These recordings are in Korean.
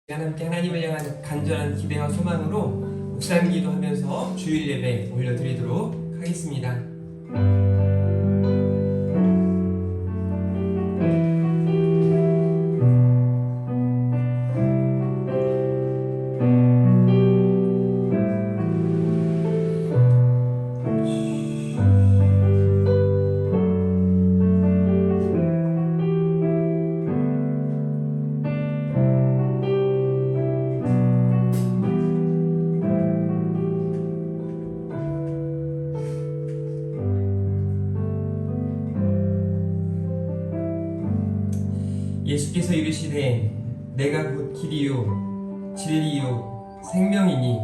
함께 하나님을 향한 간절한 기대와 소망으로 묵상 기도하면서 주일 예배 올려드리도록 하겠습니다. 예수께서 이르시되 내가 곧 길이요 진리요 생명이니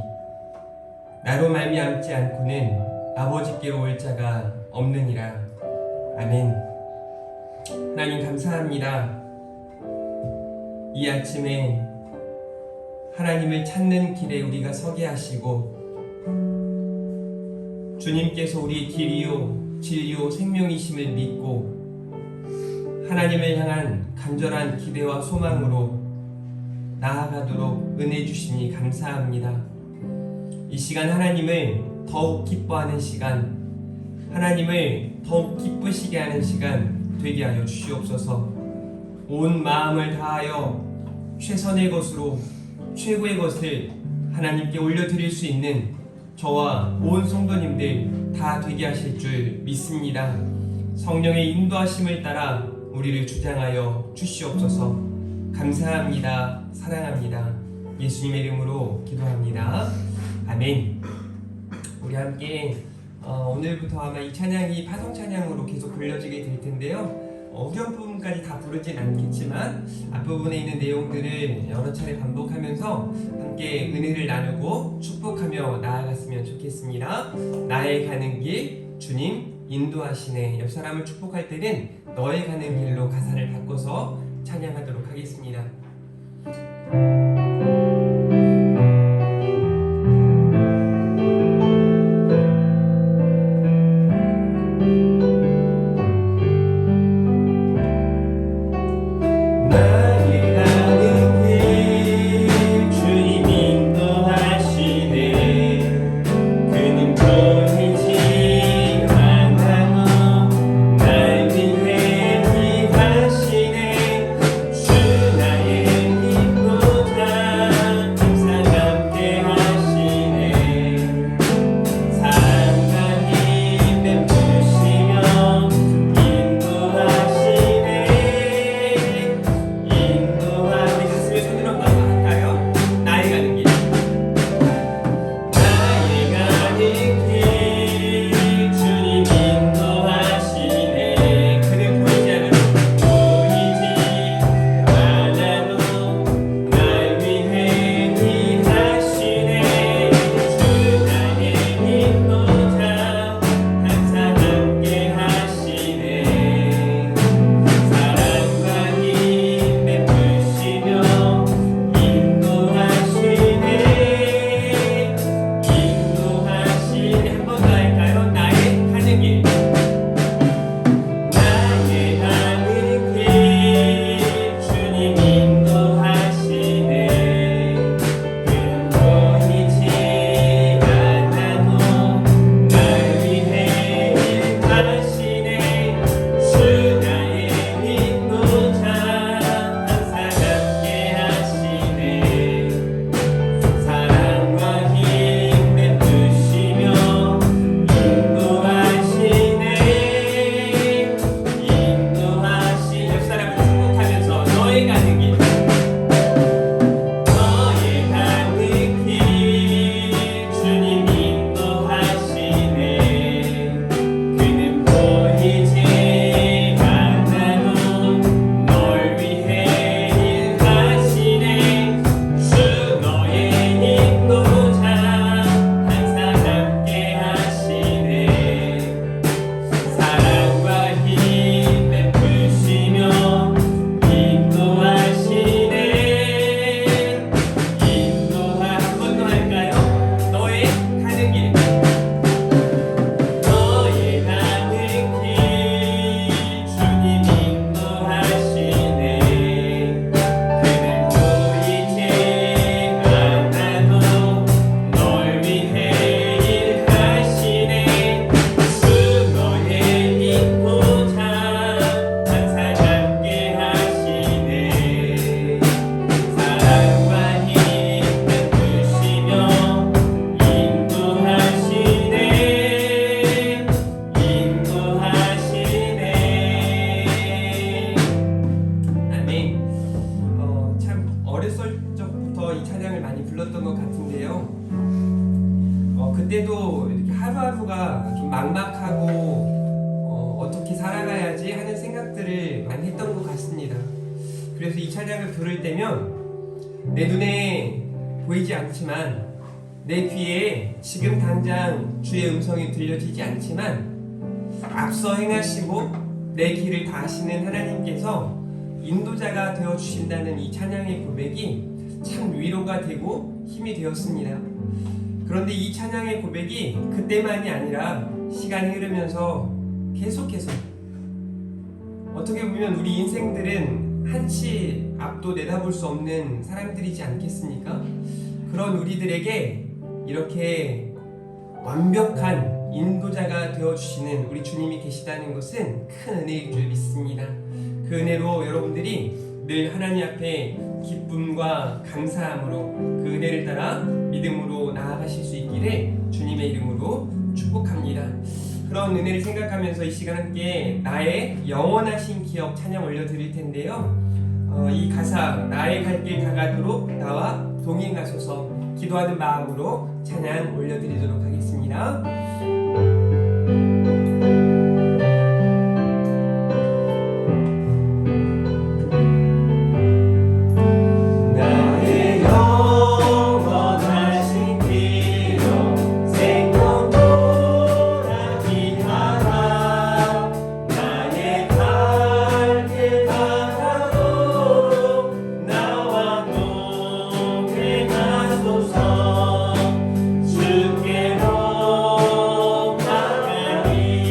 나로 말미암지 않고는 아버지께로 올 자가 없느니라. 아멘. 하나님 감사합니다. 이 아침에 하나님을 찾는 길에 우리가 서게 하시고 주님께서 우리의 길이요 진리요 생명이심을 믿고 하나님을 향한 간절한 기대와 소망으로 나아가도록 은혜 주시니 감사합니다. 이 시간 하나님을 더욱 기뻐하는 시간, 하나님을 더욱 기쁘시게 하는 시간 되게 하여 주시옵소서. 온 마음을 다하여 최선의 것으로 최고의 것을 하나님께 올려드릴 수 있는 저와 온 성도님들 다 되게 하실 줄 믿습니다. 성령의 인도하심을 따라 우리를 주장하여 주시옵소서. 감사합니다. 사랑합니다. 예수님의 이름으로 기도합니다. 아멘. 우리 함께 오늘부터 아마 이 찬양이 파송 찬양으로 계속 불려지게 될 텐데요. 후렴 부분까지 다 부르진 않겠지만 앞부분에 있는 내용들을 여러 차례 반복하면서 함께 은혜를 나누고 축복하며 나아갔으면 좋겠습니다. 나의 가는 길 주님 인도하시네. 옆 사람을 축복할 때는 너의 가는 길로 가사를 바꿔서 찬양하도록 하겠습니다. 주 나의 좀 막막하고 어떻게 살아가야지 하는 생각들을 많이 했던 것 같습니다. 그래서 이 찬양을 부를 때면 내 눈에 보이지 않지만 내 귀에 지금 당장 주의 음성이 들려지지 않지만 앞서 행하시고 내 길을 다하시는 하나님께서 인도자가 되어주신다는 이 찬양의 고백이 참 위로가 되고 힘이 되었습니다. 그런데 이 찬양의 고백이 그때만이 아니라 시간이 흐르면서 계속해서 어떻게 보면 우리 인생들은 한치 앞도 내다볼 수 없는 사람들이지 않겠습니까? 그런 우리들에게 이렇게 완벽한 인도자가 되어주시는 우리 주님이 계시다는 것은 큰 은혜일 줄 믿습니다. 그 은혜로 여러분들이 늘 하나님 앞에 기쁨과 감사함으로 그 은혜를 따라 믿음으로 나아가실 수 있기를 주님의 이름으로 축복합니다. 그런 은혜를 생각하면서 이 시간 함께 나의 영원하신 기억 찬양 올려드릴 텐데요. 이 가사 나의 갈 길 다가도록 나와 동행하소서 기도하는 마음으로 찬양 올려드리도록 하겠습니다. 주께로 나가리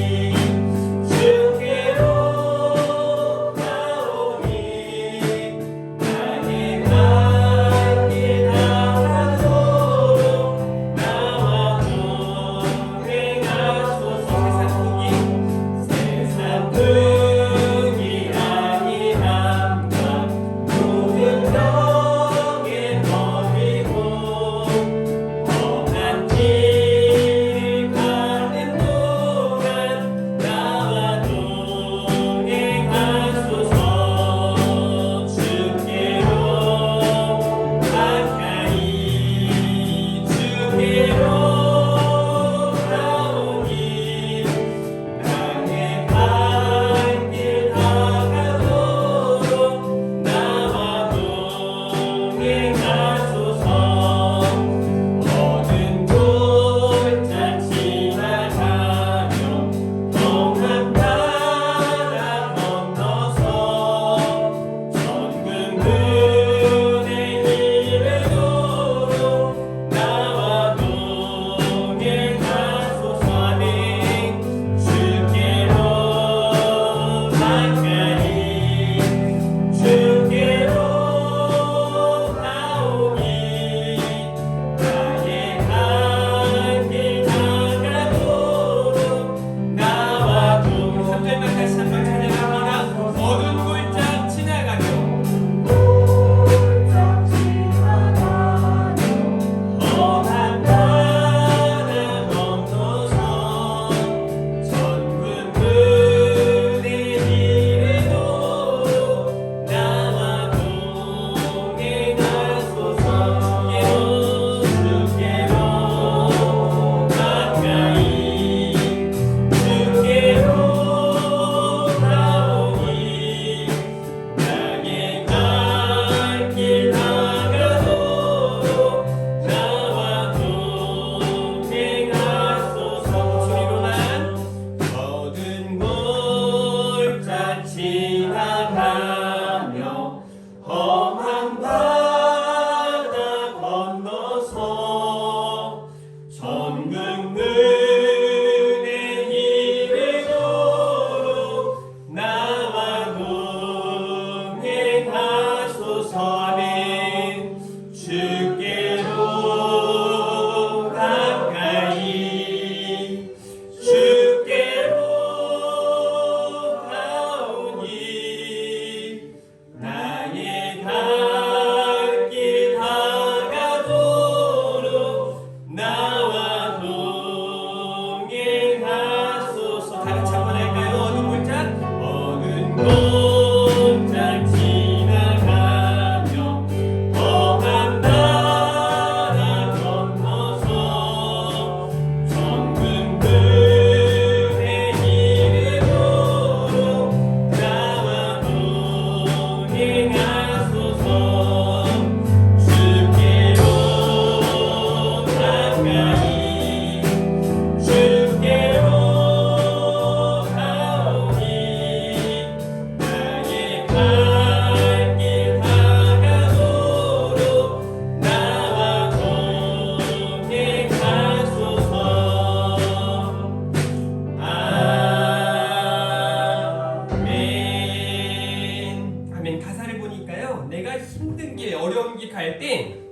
정말 힘든 길, 어려운 길 갈 때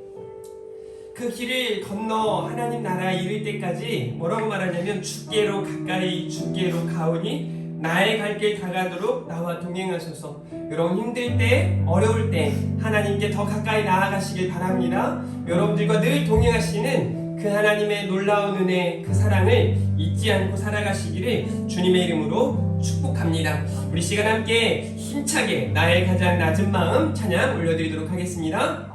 그 길을 건너 하나님 나라에 이를 때까지 뭐라고 말하냐면 주께로 가까이 주께로 가오니 나의 갈 길 다가도록 나와 동행하소서. 여러분 힘들 때 어려울 때 하나님께 더 가까이 나아가시길 바랍니다. 여러분들과 늘 동행하시는 그 하나님의 놀라운 은혜 그 사랑을 잊지 않고 살아가시기를 주님의 이름으로 축복합니다. 우리 시간 함께 힘차게 나의 가장 낮은 마음 찬양 올려드리도록 하겠습니다.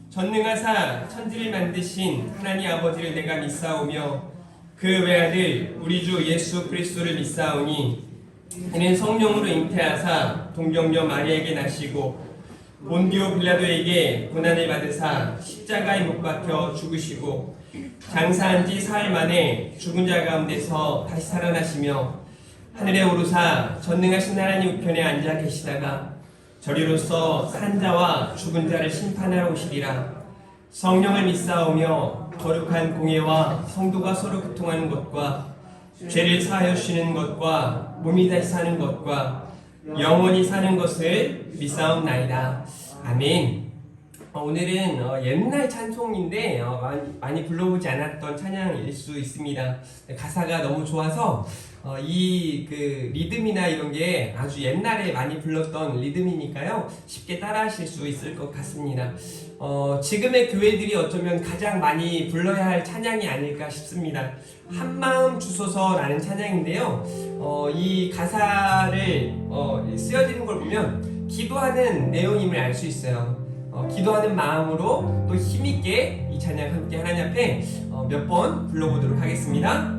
전능하사 천지를 만드신 하나님 아버지를 내가 믿사오며 그 외아들 우리 주 예수 그리스도를 믿사오니 이는 성령으로 잉태하사 동정녀 마리아에게 나시고 본디오 빌라도에게 고난을 받으사 십자가에 못 박혀 죽으시고 장사한 지 사흘 만에 죽은 자 가운데서 다시 살아나시며 하늘에 오르사 전능하신 하나님 우편에 앉아 계시다가 저리로서 산 자와 죽은 자를 심판하러 오시리라. 성령을 믿사오며 거룩한 공예와 성도가 서로 교통하는 것과 죄를 사하여 주시는 것과 몸이 다시 사는 것과 영원히 사는 것을 믿사옵나이다. 아멘. 오늘은 옛날 찬송인데 많이 불러보지 않았던 찬양일 수 있습니다. 가사가 너무 좋아서 이 그 리듬이나 이런 게 아주 옛날에 많이 불렀던 리듬이니까요. 쉽게 따라 하실 수 있을 것 같습니다. 지금의 교회들이 어쩌면 가장 많이 불러야 할 찬양이 아닐까 싶습니다. 한마음 주소서라는 찬양인데요. 이 가사를 쓰여지는 걸 보면 기도하는 내용임을 알 수 있어요. 기도하는 마음으로 또 힘있게 이 찬양 함께 하나님 앞에 몇 번 불러보도록 하겠습니다.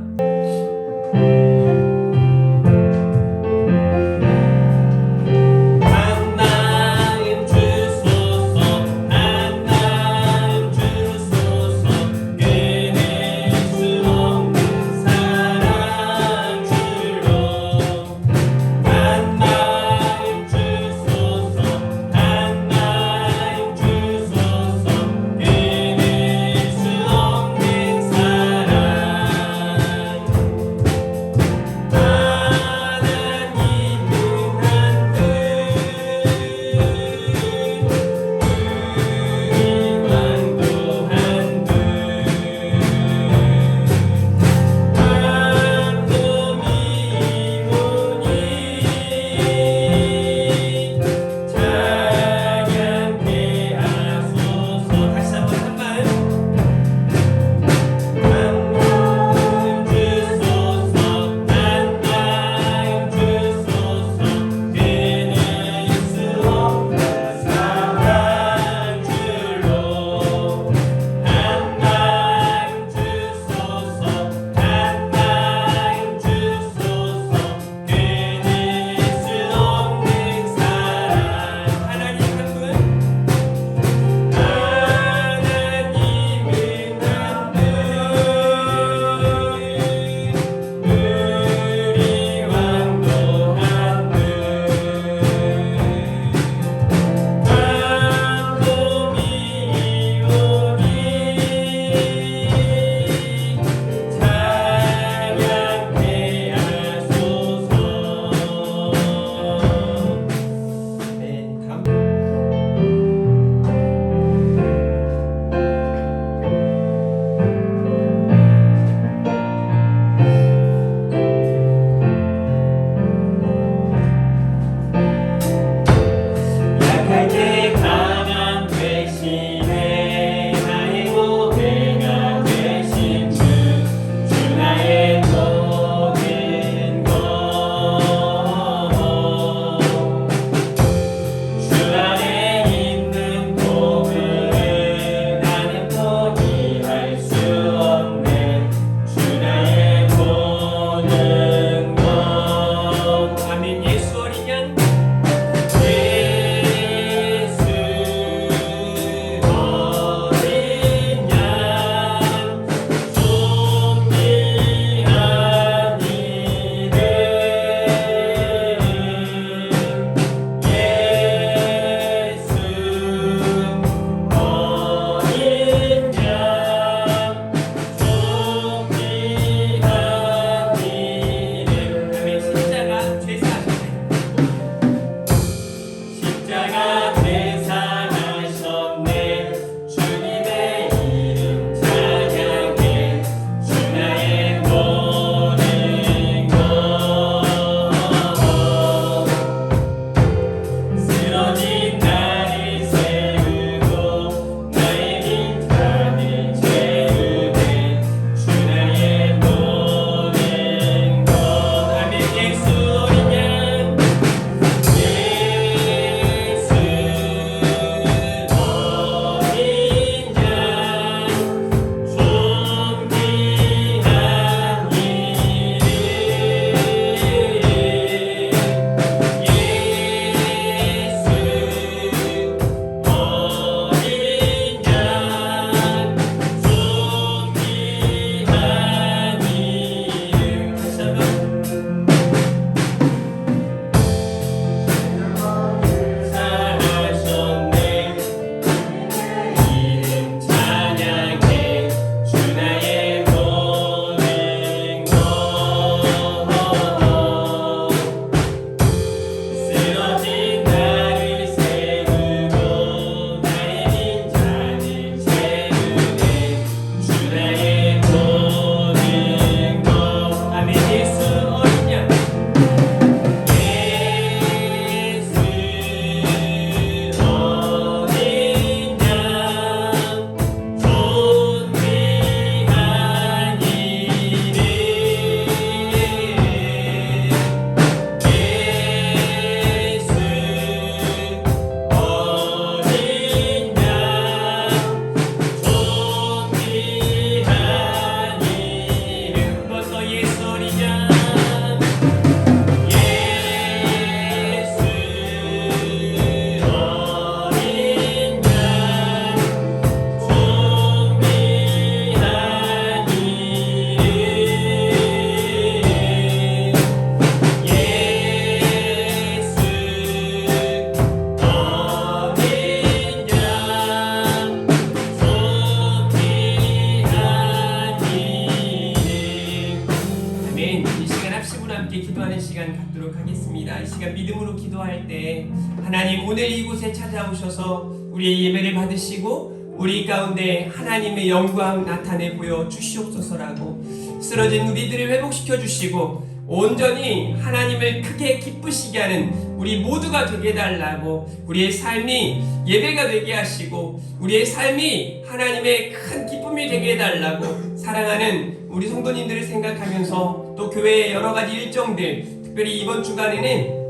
시간 믿음으로 기도할 때 하나님 오늘 이곳에 찾아오셔서 우리의 예배를 받으시고 우리 가운데 하나님의 영광 나타내 보여 주시옵소서라고 쓰러진 우리들을 회복시켜 주시고 온전히 하나님을 크게 기쁘시게 하는 우리 모두가 되게 해달라고 우리의 삶이 예배가 되게 하시고 우리의 삶이 하나님의 큰 기쁨이 되게 해달라고 사랑하는 우리 성도님들을 생각하면서 또 교회의 여러가지 일정들 특별히 이번 주간에는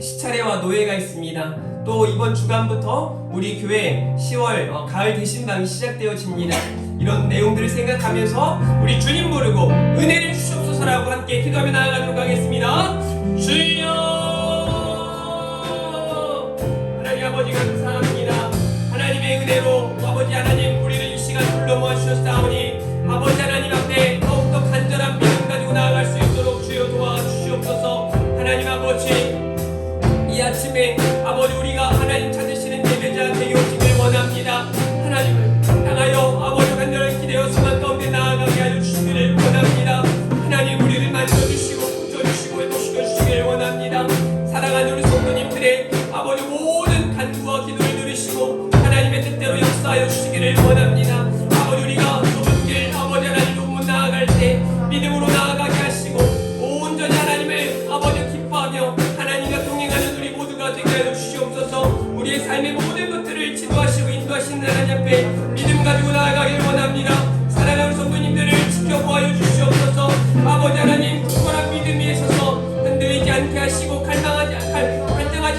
시차례와 노예가 있습니다. 또 이번 주간부터 우리 교회 10월 가을 대신방이 시작되어집니다. 이런 내용들을 생각하면서 우리 주님 부르고 은혜를 주시옵소서라고 함께 기도하며 나아가도록 하겠습니다. 주여 하나님 아버지 감사합니다. 하나님의 은혜로 아버지 하나님 우리를 이 시간 불러 모아주셨사오니 아버지 하나님 앞에 더욱더 간절한 믿음 가지고 나아갈 수 있도록 주여 도와주시옵소서. 하나님 아버지 이 아침에 아버지 우리가 하나님 찾으시는 예배자 되게 오시길 원합니다. 하나님을 향하여 아버지 간절히 기대어 소망 가운데 나아가게 하여 주시기를 원합니다. 하나님 우리를 만져주시고 붙여주시고 회복시켜주시기를 원합니다. 사랑하는 우리 성도님들의 아버지 모든 간구와 기도를 들으시고 하나님의 뜻대로 역사하여 주시기를 원합니다. 아버지 우리가 좁은 길 아버지 하나님 좁은 나아갈 때 믿음으로 나아가게 하시고 온전히 하나님을 아버지 기뻐하며 하나님과 동행하는 우리 모두가 되게 하여 주시옵소서. 우리의 삶의 모든 것들을 지도하시고 인도하시는 하나님 앞에 믿음 가지고 나아가길 원합니다. 사랑하는 성도님들을 지켜보아여 주시옵소서. 아버지 하나님 굳건한 믿음 위에 서서 흔들리지 않게 하시고 갈등하지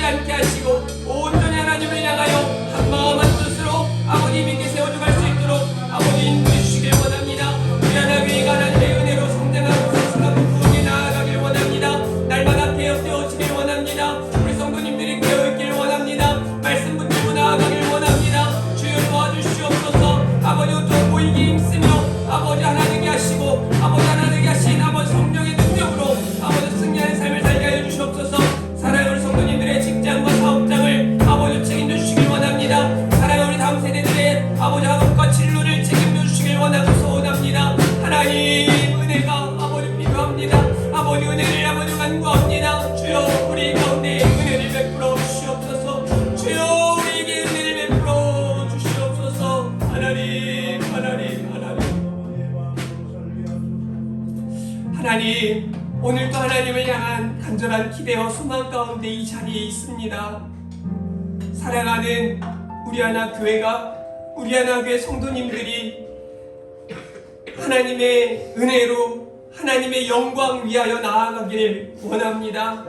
않게 하시고 온전히 하나님을 향하여 한마음 한뜻으로 아버지 믿게 세워져갈 수 있도록 아버지 인도해 주시길 원합니다. 우리 하나님의 하나님의 은혜로 성장하고 성숙하고 부흥에 나아가길 원합니다. 날마다 깨어되어지길 원합니다. 우리 성도님들이 깨어있길 원합니다. 말씀 붙들고 나아가길 원합니다. 주여 도와주시옵소서. 아버지 또 보이기 힘쓰며 아버지 하나 되게 하시고 아버지 하나 되게 하신 아버지 성령의 능력으로 아버지 승리하는 삶을 살게 하여 주시옵소서. 사랑하는 성도님들의 직장과 사업장을 아버지 책임져 주시길 원합니다. 사랑하는 우리 다음 세대들의 아버지 학업과 진로를 책임져 주시길 원하고 소원합니다. 하나님 은혜가 아버지 필요합니다. 아버지 은혜를 아버지 간구합니다. 주여 우리 가운데 은혜를 베풀어 주시옵소서. 주여 우리에게 은혜를 베풀어 주시옵소서. 하나님 하나님 오늘도 하나님을 향한 간절한 기대와 소망 가운데 이 자리에 있습니다. 사랑하는 우리 하나 교회가 우리 하나 교회 성도님들이 하나님의 은혜로 하나님의 영광 위하여 나아가길 원합니다.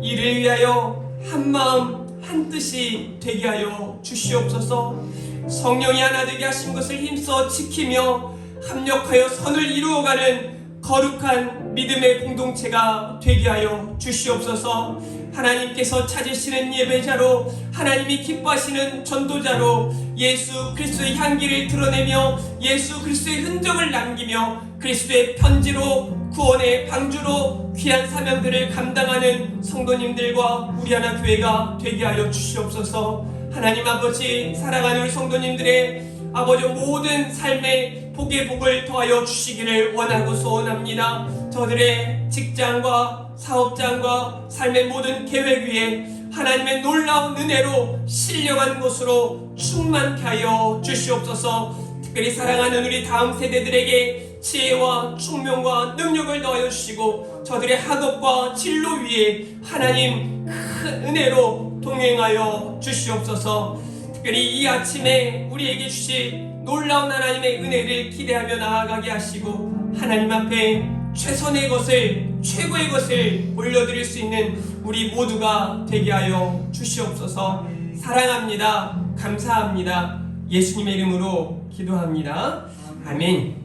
이를 위하여 한마음 한뜻이 되게 하여 주시옵소서. 성령이 하나 되게 하신 것을 힘써 지키며 합력하여 선을 이루어가는 거룩한 믿음의 공동체가 되게 하여 주시옵소서. 하나님께서 찾으시는 예배자로 하나님이 기뻐하시는 전도자로 예수 그리스도의 향기를 드러내며 예수 그리스도의 흔적을 남기며 그리스도의 편지로 구원의 방주로 귀한 사명들을 감당하는 성도님들과 우리 하나 교회가 되게 하여 주시옵소서. 하나님 아버지 사랑하는 우리 성도님들의 아버지 모든 삶의 복의 복을 더하여 주시기를 원하고 소원합니다. 저들의 직장과 사업장과 삶의 모든 계획 위에 하나님의 놀라운 은혜로 신령한 곳으로 충만케 하여 주시옵소서. 특별히 사랑하는 우리 다음 세대들에게 지혜와 총명과 능력을 더하여 주시고 저들의 학업과 진로 위에 하나님 큰 은혜로 동행하여 주시옵소서. 특별히 이 아침에 우리에게 주신 놀라운 하나님의 은혜를 기대하며 나아가게 하시고 하나님 앞에 최선의 것을 최고의 것을 올려드릴 수 있는 우리 모두가 되게 하여 주시옵소서. 사랑합니다. 감사합니다. 예수님의 이름으로 기도합니다. 아멘.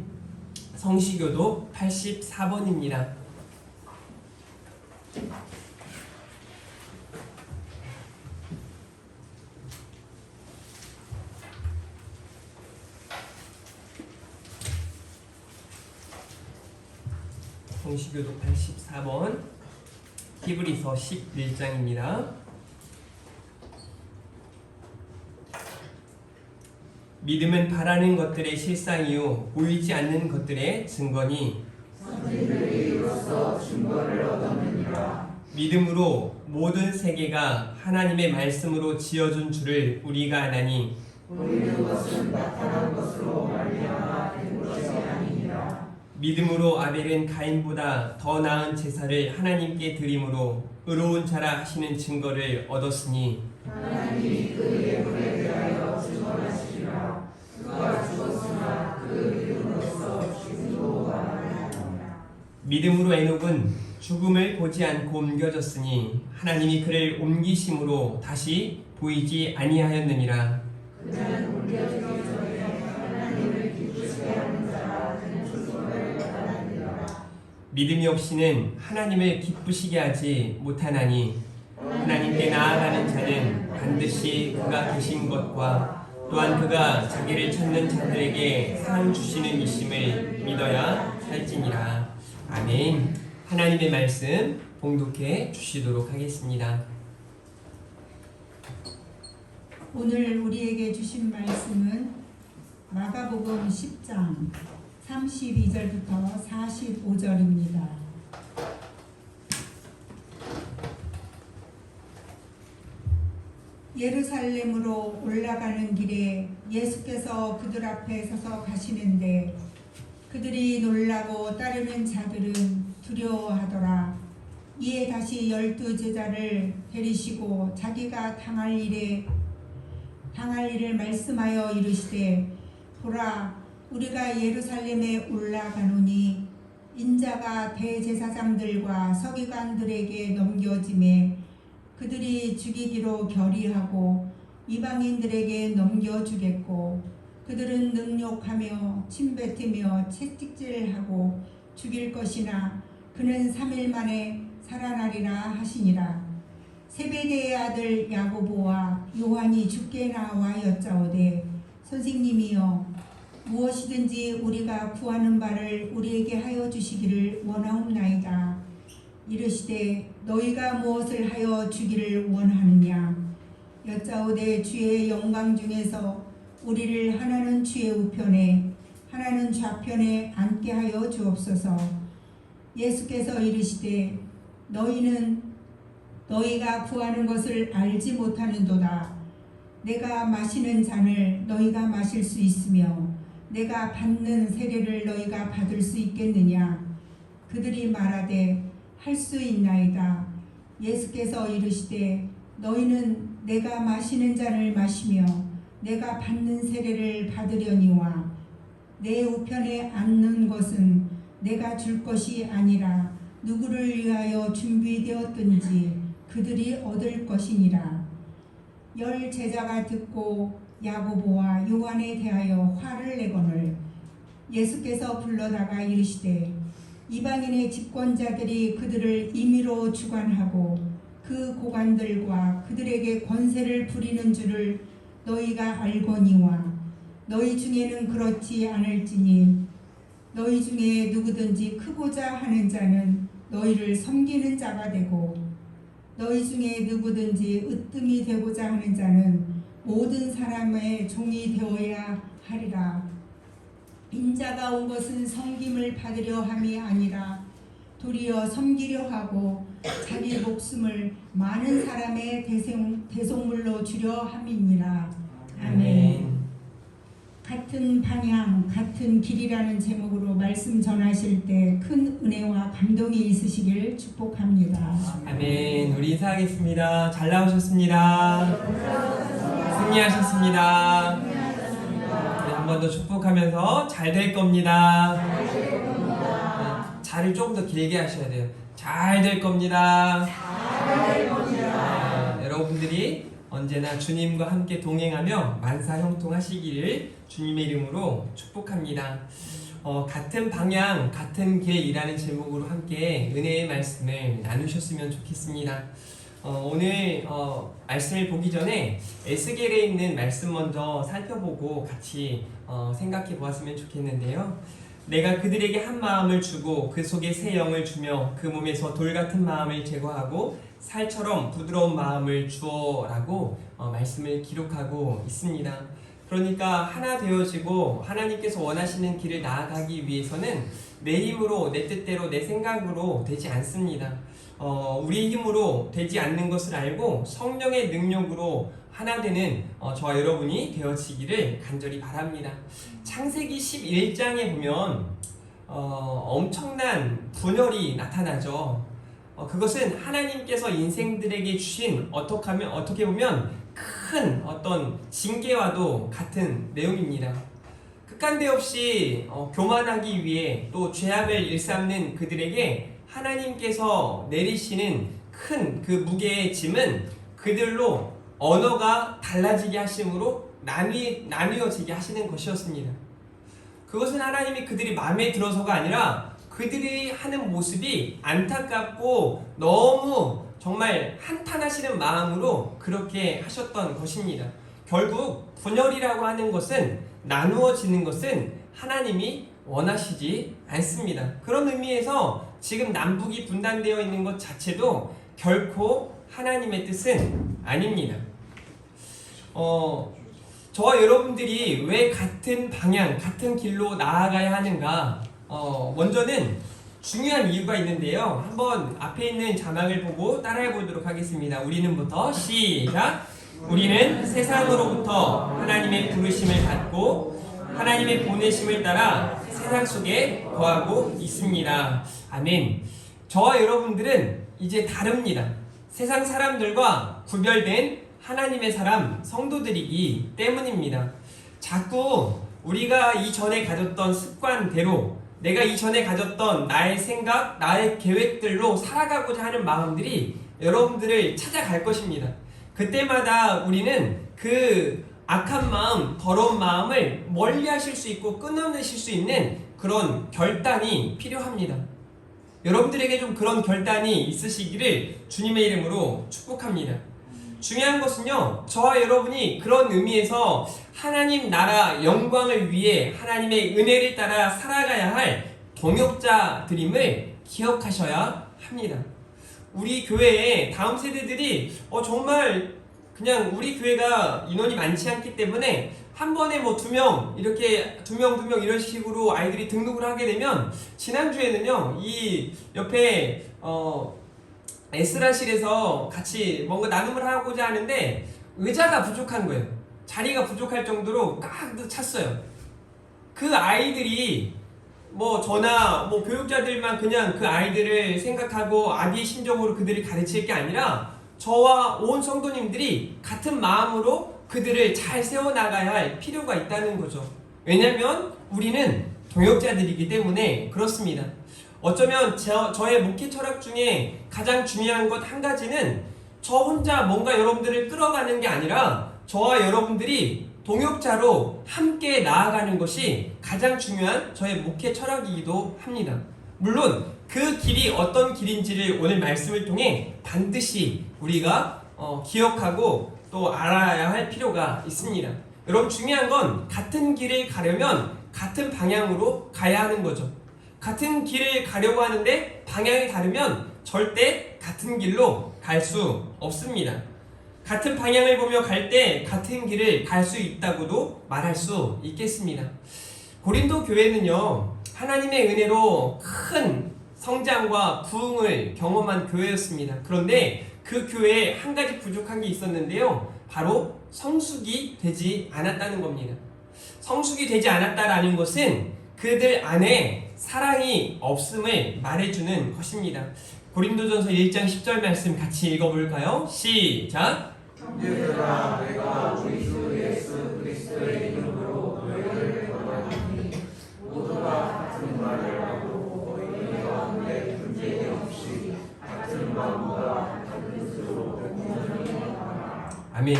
성시교도 84번입니다. 성시교도 84번 히브리서 11장입니다. 믿음은 바라는 것들의 실상이요 보이지 않는 것들의 증거니 믿음으로 모든 세계가 하나님의 말씀으로 지어준 줄을 우리가 아나니 우리는 그것은 나타난 것으로 말미암아 된 것이 아니니라. 믿음으로 아벨은 가인보다 더 나은 제사를 하나님께 드림으로 의로운 자라 하시는 증거를 얻었으니 하나님이 그 예물에 대하여 증언하시리라. 그가 죽었으나 그 믿음으로써 죽음으로 살아나니라. 믿음으로 에녹은 죽음을 보지 않고 옮겨졌으니 하나님이 그를 옮기심으로 다시 보이지 아니하였느니라. 그는 옮겨지기 전에 하나님을 기쁘시게 하는 자라 된 죽음을 받았느니라. 믿음이 없이는 하나님을 기쁘시게 하지 못하나니 하나님께 나아가는 자는 반드시 그가 계신 것과 또한 그가 자기를 찾는 자들에게 상 주시는 이심을 믿어야 할지니라. 아멘. 하나님의 말씀 봉독해 주시도록 하겠습니다. 오늘 우리에게 주신 말씀은 마가복음 10장 32절부터 45절입니다. 예루살렘으로 올라가는 길에 예수께서 그들 앞에 서서 가시는데 그들이 놀라고 따르는 자들은 두려워하더라. 이에 다시 12 제자를 데리시고 자기가 당할 일을 말씀하여 이르시되 보라 우리가 예루살렘에 올라가노니 인자가 대제사장들과 서기관들에게 넘겨짐에 그들이 죽이기로 결의하고 이방인들에게 넘겨주겠고 그들은 능욕하며 침뱉으며 채찍질하고 죽일 것이나 그는 3일 만에 살아나리라 하시니라. 세베대의 아들 야고보와 요한이 주께 나와 여짜오되 선생님이여 무엇이든지 우리가 구하는 바를 우리에게 하여 주시기를 원하옵나이다. 이르시되 너희가 무엇을 하여 주기를 원하느냐. 여짜오되 주의 영광 중에서 우리를 하나는 주의 우편에 하나는 좌편에 앉게 하여 주옵소서. 예수께서 이르시되 너희가 구하는 것을 알지 못하는도다. 내가 마시는 잔을 너희가 마실 수 있으며 내가 받는 세례를 너희가 받을 수 있겠느냐. 그들이 말하되 할 수 있나이다. 예수께서 이르시되 너희는 내가 마시는 잔을 마시며 내가 받는 세례를 받으려니와 내 우편에 앉는 것은 내가 줄 것이 아니라 누구를 위하여 준비되었든지 그들이 얻을 것이니라. 10 제자가 듣고 야고보와 요한에 대하여 화를 내거늘 예수께서 불러다가 이르시되 이방인의 집권자들이 그들을 임의로 주관하고 그 고관들과 그들에게 권세를 부리는 줄을 너희가 알거니와 너희 중에는 그렇지 않을지니 너희 중에 누구든지 크고자 하는 자는 너희를 섬기는 자가 되고 너희 중에 누구든지 으뜸이 되고자 하는 자는 모든 사람의 종이 되어야 하리라. 인자가 온 것은 섬김을 받으려 함이 아니라 도리어 섬기려 하고 자기 목숨을 많은 사람의 대속물로 주려 함이니라. 아멘. 같은 방향 같은 길이라는 제목으로 말씀 전하실 때 큰 은혜와 감동이 있으시길 축복합니다. 아멘. 우리 인사하겠습니다. 잘 나오셨습니다. 승리하셨습니다. 네, 한 번 더 축복하면서 잘 될 겁니다. 잘을 조금 더 길게 하셔야 돼요. 잘 될 겁니다. 여러분들이 언제나 주님과 함께 동행하며 만사형통하시기를 주님의 이름으로 축복합니다. 같은 방향, 같은 길이라는 제목으로 함께 은혜의 말씀을 나누셨으면 좋겠습니다. 오늘 말씀을 보기 전에 에스겔에 있는 말씀 먼저 살펴보고 같이 생각해 보았으면 좋겠는데요. 내가 그들에게 한 마음을 주고 그 속에 새 영을 주며 그 몸에서 돌 같은 마음을 제거하고 살처럼 부드러운 마음을 주어라고 말씀을 기록하고 있습니다. 그러니까 하나 되어지고 하나님께서 원하시는 길을 나아가기 위해서는 내 힘으로, 내 뜻대로, 내 생각으로 되지 않습니다. 우리의 힘으로 되지 않는 것을 알고 성령의 능력으로 하나 되는 저와 여러분이 되어지기를 간절히 바랍니다. 창세기 11장에 보면 엄청난 분열이 나타나죠. 그것은 하나님께서 인생들에게 주신 어떻게 보면 큰 어떤 징계와도 같은 내용입니다. 끝간데없이 교만하기 위해 또 죄악을 일삼는 그들에게 하나님께서 내리시는 큰 그 무게의 짐은 그들로 언어가 달라지게 하심으로 나뉘어지게 하시는 것이었습니다. 그것은 하나님이 그들이 마음에 들어서가 아니라 그들이 하는 모습이 안타깝고 너무 정말 한탄하시는 마음으로 그렇게 하셨던 것입니다. 결국 분열이라고 하는 것은, 나누어지는 것은 하나님이 원하시지 않습니다. 그런 의미에서 지금 남북이 분단되어 있는 것 자체도 결코 하나님의 뜻은 아닙니다. 저와 여러분들이 왜 같은 방향, 같은 길로 나아가야 하는가? 먼저는 중요한 이유가 있는데요. 한번 앞에 있는 자막을 보고 따라해 보도록 하겠습니다. 우리는부터 시작! 우리는 세상으로부터 하나님의 부르심을 받고 하나님의 보내심을 따라 세상 속에 거하고 있습니다. 아멘. 저와 여러분들은 이제 다릅니다. 세상 사람들과 구별된 하나님의 사람, 성도들이기 때문입니다. 자꾸 우리가 이전에 가졌던 습관대로, 내가 이전에 가졌던 나의 생각, 나의 계획들로 살아가고자 하는 마음들이 여러분들을 찾아갈 것입니다. 그때마다 우리는 그 악한 마음, 더러운 마음을 멀리 하실 수 있고 끊어내실 수 있는 그런 결단이 필요합니다. 여러분들에게 좀 그런 결단이 있으시기를 주님의 이름으로 축복합니다. 중요한 것은요, 저와 여러분이 그런 의미에서 하나님 나라 영광을 위해 하나님의 은혜를 따라 살아가야 할 동역자들임을 기억하셔야 합니다. 우리 교회에 다음 세대들이 정말 그냥 우리 교회가 인원이 많지 않기 때문에 한 번에 뭐 2명 이렇게 2명 이런 식으로 아이들이 등록을 하게 되면, 지난주에는요 이 옆에 에스라실에서 같이 뭔가 나눔을 하고자 하는데 의자가 부족한 거예요. 자리가 부족할 정도로 꽉 찼어요. 그 아이들이 뭐 저나 뭐 교육자들만 그냥 그 아이들을 생각하고 아비의 심정으로 그들을 가르칠 게 아니라 저와 온 성도님들이 같은 마음으로 그들을 잘 세워나가야 할 필요가 있다는 거죠. 왜냐면 우리는 동역자들이기 때문에 그렇습니다. 어쩌면 저의 목회 철학 중에 가장 중요한 것 한 가지는 저 혼자 뭔가 여러분들을 끌어가는 게 아니라 저와 여러분들이 동역자로 함께 나아가는 것이 가장 중요한 저의 목회 철학이기도 합니다. 물론 그 길이 어떤 길인지를 오늘 말씀을 통해 반드시 우리가 기억하고 또 알아야 할 필요가 있습니다. 여러분, 중요한 건 같은 길을 가려면 같은 방향으로 가야 하는 거죠. 같은 길을 가려고 하는데 방향이 다르면 절대 같은 길로 갈 수 없습니다. 같은 방향을 보며 갈 때 같은 길을 갈 수 있다고도 말할 수 있겠습니다. 고린도 교회는요, 하나님의 은혜로 큰 성장과 부흥을 경험한 교회였습니다. 그런데 그 교회에 한 가지 부족한 게 있었는데요, 바로 성숙이 되지 않았다는 겁니다. 성숙이 되지 않았다라는 것은 그들 안에 사랑이 없음을 말해주는 것입니다. 고린도전서 1장 10절 말씀 같이 읽어볼까요? 시작! 형제들아, 내가 우리 주 예수 그리스도의 이름으로 너희를 권하노니 모두가 같은 말을 하고 너희 가운데 분쟁이 없이 같은 마음과 같은 뜻으로 온전히 합하라. 아멘.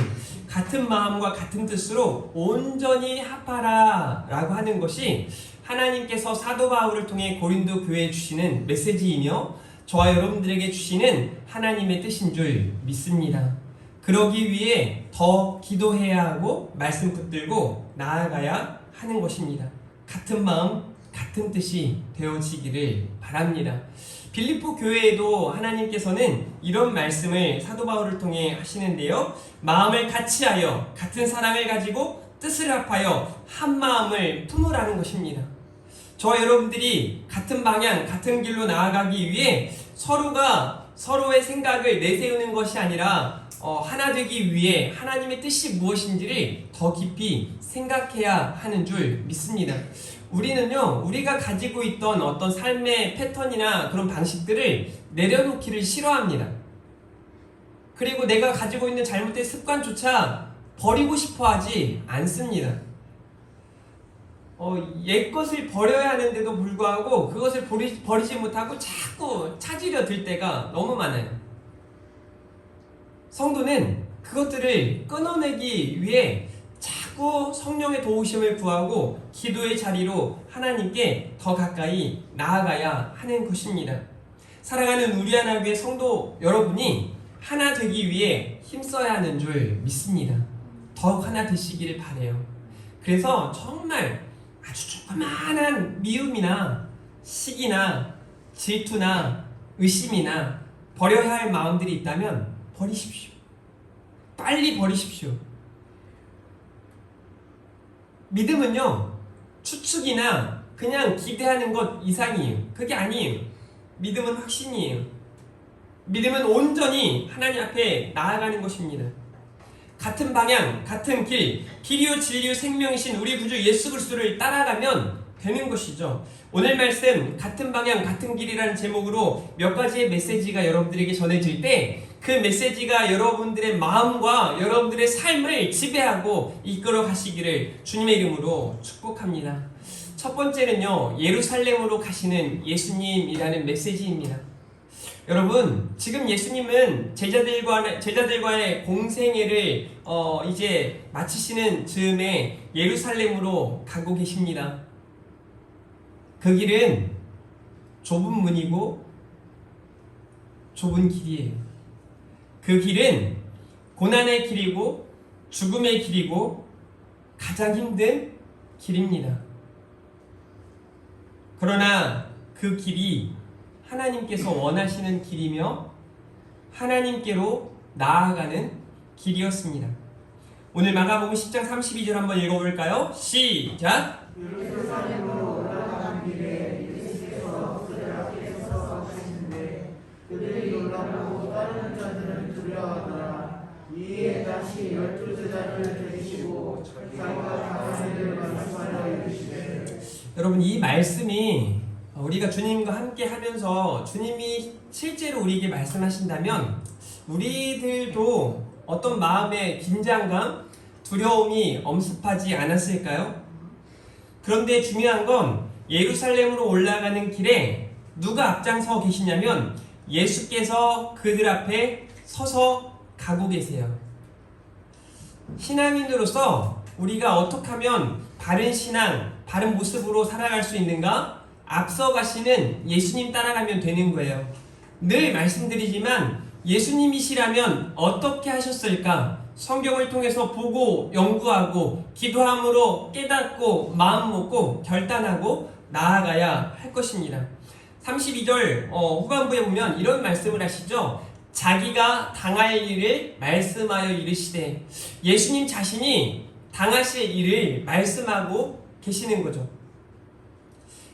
같은 마음과 같은 뜻으로 온전히 합하라 라고 하는 것이 하나님께서 사도 바울을 통해 고린도 교회에 주시는 메시지이며 저와 여러분들에게 주시는 하나님의 뜻인 줄 믿습니다. 그러기 위해 더 기도해야 하고 말씀 붙들고 나아가야 하는 것입니다. 같은 마음, 같은 뜻이 되어지기를 바랍니다. 빌립보 교회에도 하나님께서는 이런 말씀을 사도 바울을 통해 하시는데요, 마음을 같이하여 같은 사랑을 가지고 뜻을 합하여 한 마음을 품으라는 것입니다. 저와 여러분들이 같은 방향, 같은 길로 나아가기 위해 서로가 서로의 생각을 내세우는 것이 아니라 하나 되기 위해 하나님의 뜻이 무엇인지를 더 깊이 생각해야 하는 줄 믿습니다. 우리는요, 우리가 가지고 있던 어떤 삶의 패턴이나 그런 방식들을 내려놓기를 싫어합니다. 그리고 내가 가지고 있는 잘못된 습관조차 버리고 싶어 하지 않습니다. 옛 것을 버려야 하는데도 불구하고 그것을 버리지 못하고 자꾸 찾으려 들 때가 너무 많아요. 성도는 그것들을 끊어내기 위해 자꾸 성령의 도우심을 구하고 기도의 자리로 하나님께 더 가까이 나아가야 하는 것입니다. 사랑하는 우리 하나 교회 성도 여러분이 하나 되기 위해 힘써야 하는 줄 믿습니다. 더욱 하나 되시기를 바라요. 그래서 정말 아주 조그마한 미움이나 시기나 질투나 의심이나 버려야 할 마음들이 있다면 버리십시오. 빨리 버리십시오. 믿음은요, 추측이나 그냥 기대하는 것 이상이에요. 그게 아니에요. 믿음은 확신이에요. 믿음은 온전히 하나님 앞에 나아가는 것입니다. 같은 방향, 같은 길이요 진리요 생명이신 우리 구주 예수 그리스도를 따라가면 되는 것이죠. 오늘 말씀 같은 방향, 같은 길이라는 제목으로 몇 가지의 메시지가 여러분들에게 전해질 때 그 메시지가 여러분들의 마음과 여러분들의 삶을 지배하고 이끌어 가시기를 주님의 이름으로 축복합니다. 첫 번째는요, 예루살렘으로 가시는 예수님이라는 메시지입니다. 여러분, 지금 예수님은 제자들과의 공생애를 이제 마치시는 즈음에 예루살렘으로 가고 계십니다. 그 길은 좁은 문이고 좁은 길이에요. 그 길은 고난의 길이고 죽음의 길이고 가장 힘든 길입니다. 그러나 그 길이 하나님께서 원하시는 길이며 하나님께로 나아가는 길이었습니다. 오늘 마가복음 10장 32절 한번 읽어볼까요? 시작! 예루살렘으로 올라가는 길에 예수께서 그들 앞에 서서 가시는데 그들이 놀라고 따르는 자들은 두려워하더라. 이에 다시 12 제자를 데리시고 자기가 당한 일을 말씀하여 이르시되. 여러분, 이 말씀이 우리가 주님과 함께 하면서 주님이 실제로 우리에게 말씀하신다면 우리들도 어떤 마음의 긴장감, 두려움이 엄습하지 않았을까요? 그런데 중요한 건 예루살렘으로 올라가는 길에 누가 앞장서 계시냐면 예수께서 그들 앞에 서서 가고 계세요. 신앙인으로서 우리가 어떻게 하면 바른 신앙, 바른 모습으로 살아갈 수 있는가? 앞서 가시는 예수님 따라가면 되는 거예요. 늘 말씀드리지만 예수님이시라면 어떻게 하셨을까? 성경을 통해서 보고 연구하고 기도함으로 깨닫고 마음 먹고 결단하고 나아가야 할 것입니다. 32절 후반부에 보면 이런 말씀을 하시죠. 자기가 당할 일을 말씀하여 이르시되, 예수님 자신이 당하실 일을 말씀하고 계시는 거죠.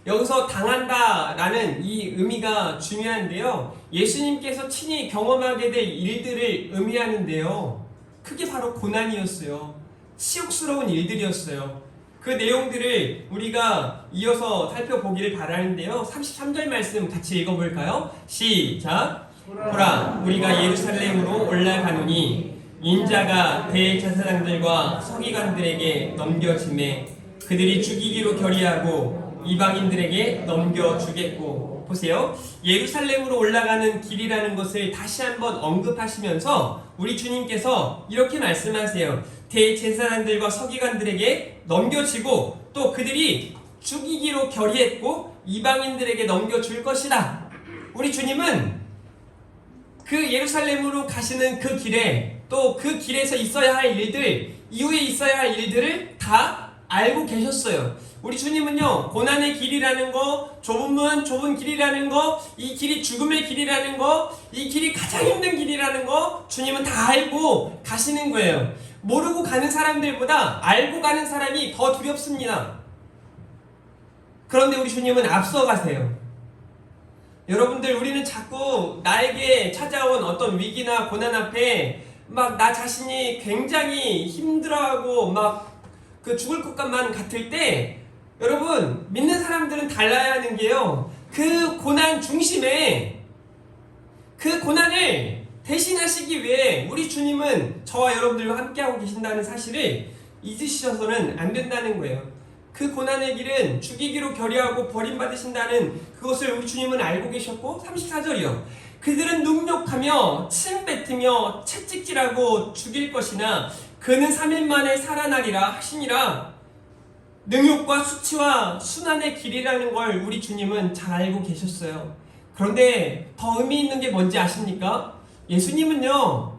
여기서 당한다라는 이 의미가 중요한데요. 예수님께서 친히 경험하게 될 일들을 의미하는데요. 그게 바로 고난이었어요. 치욕스러운 일들이었어요. 그 내용들을 우리가 이어서 살펴보기를 바라는데요. 33절 말씀 같이 읽어볼까요? 시작! 보라, 우리가 예루살렘으로 올라가노니 인자가 대제사장들과 서기관들에게 넘겨짐에 그들이 죽이기로 결의하고 이방인들에게 넘겨주겠고. 보세요. 예루살렘으로 올라가는 길이라는 것을 다시 한번 언급하시면서 우리 주님께서 이렇게 말씀하세요. 대제사장들과 서기관들에게 넘겨지고 또 그들이 죽이기로 결의했고 이방인들에게 넘겨줄 것이다. 우리 주님은 그 예루살렘으로 가시는 그 길에 또 그 길에서 있어야 할 일들, 이후에 있어야 할 일들을 다 알고 계셨어요. 우리 주님은요, 고난의 길이라는 거, 좁은 문, 좁은 길이라는 거, 이 길이 죽음의 길이라는 거, 이 길이 가장 힘든 길이라는 거 주님은 다 알고 가시는 거예요. 모르고 가는 사람들보다 알고 가는 사람이 더 두렵습니다. 그런데 우리 주님은 앞서가세요. 여러분들, 우리는 자꾸 나에게 찾아온 어떤 위기나 고난 앞에 막 나 자신이 굉장히 힘들어하고 막 그 죽을 것만 같을 때, 여러분, 믿는 사람들은 달라야 하는 게요, 그 고난 중심에 그 고난을 대신하시기 위해 우리 주님은 저와 여러분들과 함께하고 계신다는 사실을 잊으셔서는 안 된다는 거예요. 그 고난의 길은 죽이기로 결의하고 버림받으신다는 그것을 우리 주님은 알고 계셨고, 34절이요. 그들은 능욕하며 침 뱉으며 채찍질하고 죽일 것이나 그는 3일 만에 살아나리라 하시니라. 능욕과 수치와 순환의 길이라는 걸 우리 주님은 잘 알고 계셨어요. 그런데 더 의미 있는 게 뭔지 아십니까? 예수님은요,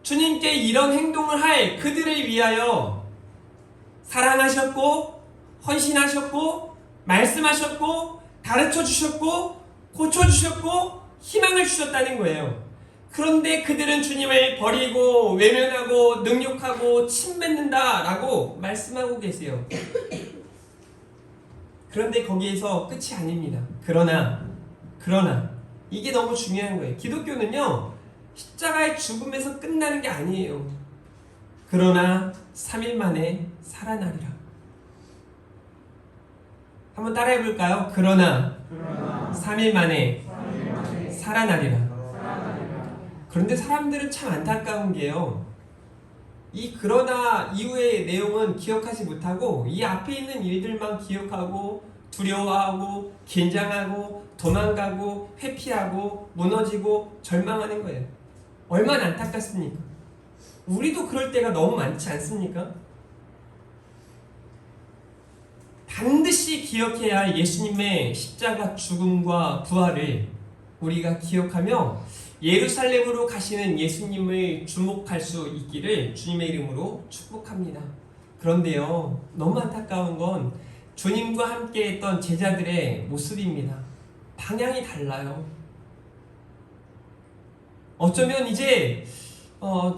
주님께 이런 행동을 할 그들을 위하여 사랑하셨고, 헌신하셨고, 말씀하셨고, 가르쳐 주셨고, 고쳐 주셨고, 희망을 주셨다는 거예요. 그런데 그들은 주님을 버리고 외면하고 능욕하고 침뱉는다 라고 말씀하고 계세요. 그런데 거기에서 끝이 아닙니다. 그러나 이게 너무 중요한 거예요. 기독교는요, 십자가의 죽음에서 끝나는 게 아니에요. 그러나 3일 만에 살아나리라. 한번 따라해 볼까요? 그러나 3일 만에 살아나리라. 그런데 사람들은 참 안타까운 게요, 이 그러나 이후의 내용은 기억하지 못하고 이 앞에 있는 일들만 기억하고 두려워하고 긴장하고 도망가고 회피하고 무너지고 절망하는 거예요. 얼마나 안타깝습니까? 우리도 그럴 때가 너무 많지 않습니까? 반드시 기억해야 할 예수님의 십자가 죽음과 부활을 우리가 기억하며 예루살렘으로 가시는 예수님을 주목할 수 있기를 주님의 이름으로 축복합니다. 그런데요, 너무 안타까운 건 주님과 함께 했던 제자들의 모습입니다. 방향이 달라요. 어쩌면 이제